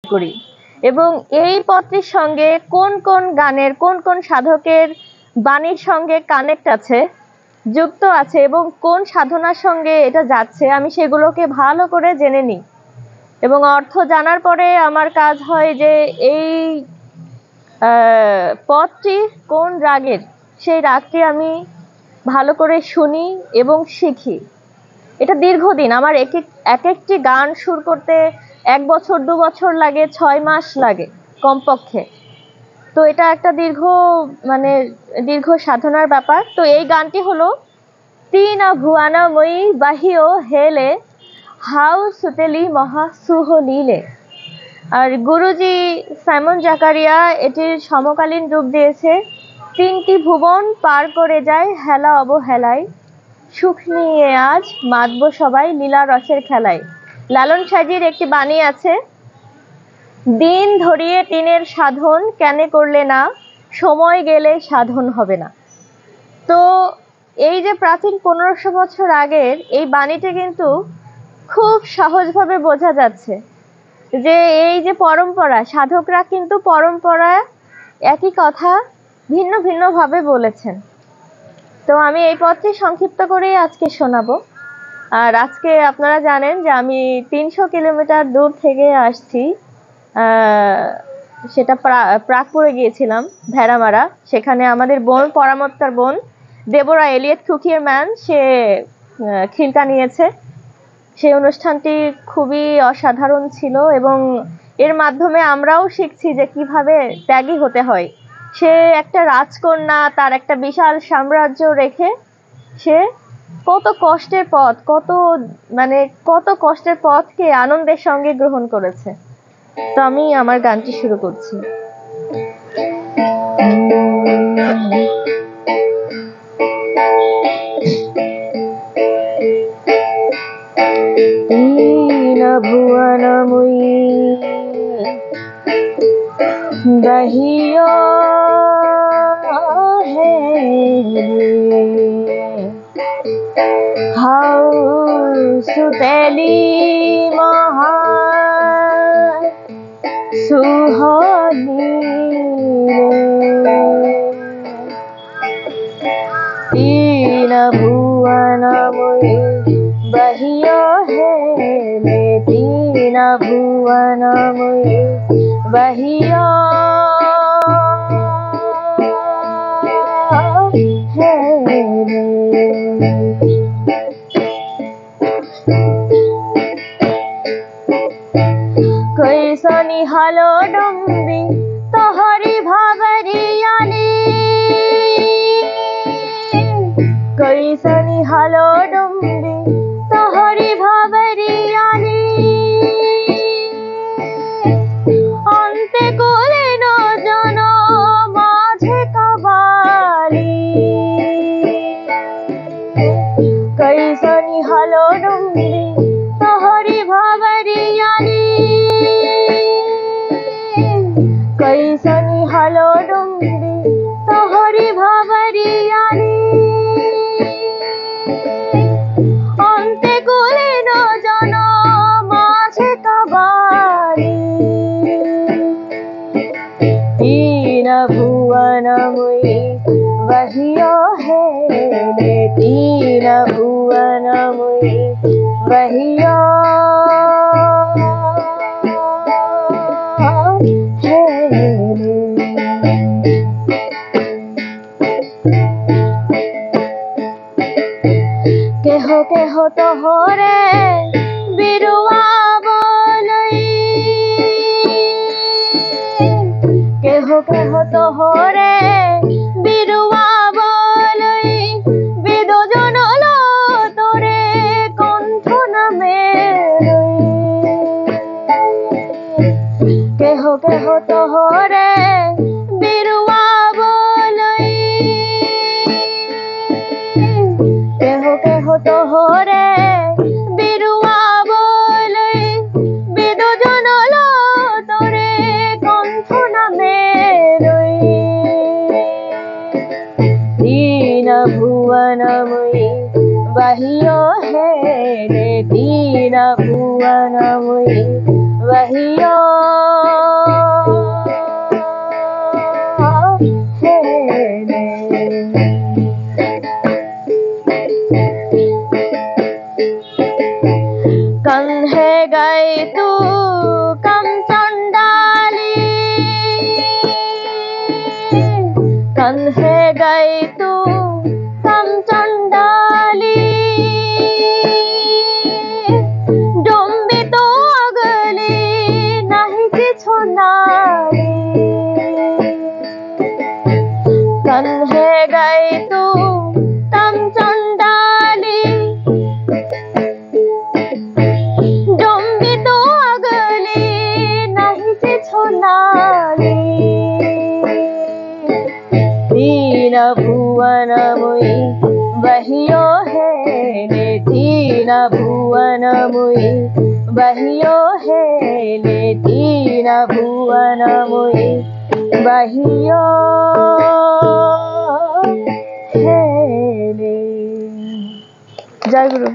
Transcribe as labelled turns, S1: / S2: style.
S1: করি এবং এই পত্রের সঙ্গে কোন কোন গানের কোন কোন সাধকের বাণীর সঙ্গে কানেক্ট আছে, যুক্ত আছে এবং কোন সাধনার সঙ্গে এটা যাচ্ছে, আমি সেগুলোকে ভালো করে জেনে নিই এবং অর্থ জানার পরে আমার কাজ হয় যে এই পদটি কোন রাগের সেই রাগটি আমি ভালো করে শুনি এবং শিখি। এটা দীর্ঘদিন, আমার এক একটি গান সুর করতে 1 বছর 2 বছর লাগে, 6 মাস লাগে কমপক্ষে। তো এটা একটা দীর্ঘ সাধনার ব্যাপার। তো এই গানটি হলো তিন ভুয়ানময়ী বাহিও হেলে হাউ সুতেলি মহা সুহলীলে। আর গুরুজি সাইমন জাকারিয়া এটির সমকালীন রূপ দিয়েছে, 3টি ভুবন পার করে যায় হেলা অবহেলায়, সুখ নিয়ে আজ মাতব সবাই লীলা রসের খেলায়। লালন সাজির একটি বাণী আছে, দিন ধরিয়ে তিনের সাধন কেন করলে না, সময় গেলে সাধন হবে না। তো এই যে প্রাচীন 1500 বছর আগের এই বাণীটি কিন্তু খুব সহজভাবে বোঝা যাচ্ছে যে এই যে পরম্পরা, সাধকরা কিন্তু পরম্পরা একই কথা ভিন্ন ভিন্ন ভাবে বলেছেন। তো আমি এই পথটি সংক্ষিপ্ত করেই আজকে শোনাবো। আর আজকে আপনারা জানেন যে আমি 300 কিলোমিটার দূর থেকে আসছি, সেটা প্রাগপুরে গিয়েছিলাম, ভেড়ামারা। সেখানে আমাদের বোন, পরামর্তার বোন দেবরা এলিয়েট কুকির ম্যান, সে খিলকা নিয়েছে। সেই অনুষ্ঠানটি খুবই অসাধারণ ছিল এবং এর মাধ্যমে আমরাও শিখছি যে কিভাবে ত্যাগী হতে হয়। সে একটা রাজকন্যা, তার একটা বিশাল সাম্রাজ্য রেখে সে কত কষ্টের পথ, কত কষ্টের পথকে আনন্দের সঙ্গে গ্রহণ করেছে। তো আমি আমার গানটি শুরু করছি। ভুবনময়ী বাহিও হেলে হাউ সুতেলি মহা সুহলীলে, তিন ভুবনময়ী বাহিও হেলে, তিন ভুবনময়ী বাহিও হেলে। কৈসনি হলো ডম্বি তোহরি ভাবরিয়ানি, কৈসনি হলো ডম্বি তোহরি ভাবরিয়ানি, অন্তে কোলে নজন মাঝে কবালি, কৈসনি হলো ডম্বি তোহরি ভাবরিয়ানি, কৈসনি হলো ডম্বি তোহরি ভাবরিয়ানি, অন্তে কোলে নজন মাঝে কবালি, তিন ভুবনময়ী বাহিও হেলে, তিন ভুবনময়ী বাহিও হেলে। কেহ কেহ তোহরে বিরুয়া বলই, কেহ কেহ তোহরে বিরুয়া বলই, বেদজন তোরে কণ্ঠ নামে রই, কেহ কেহ তোহরে বিরুয়া বলই, কেহ কেহ তোহরে বিরুয়া বলই, বেদজন তোরে কণ্ঠ নামে রই, তিন ভুবনময়ী বাহিও হেলে, তিন ভুবনময়ী বাহিও सोनाली कन्हे गए तू तम चंडाली डोंगी तो अगली नहीं से सोनाली दीन भुवन मुई बहियो है ने दीन भुवन मुई बहियो है ने दीन भुवन मुई बहियो है ने। जय गुरु।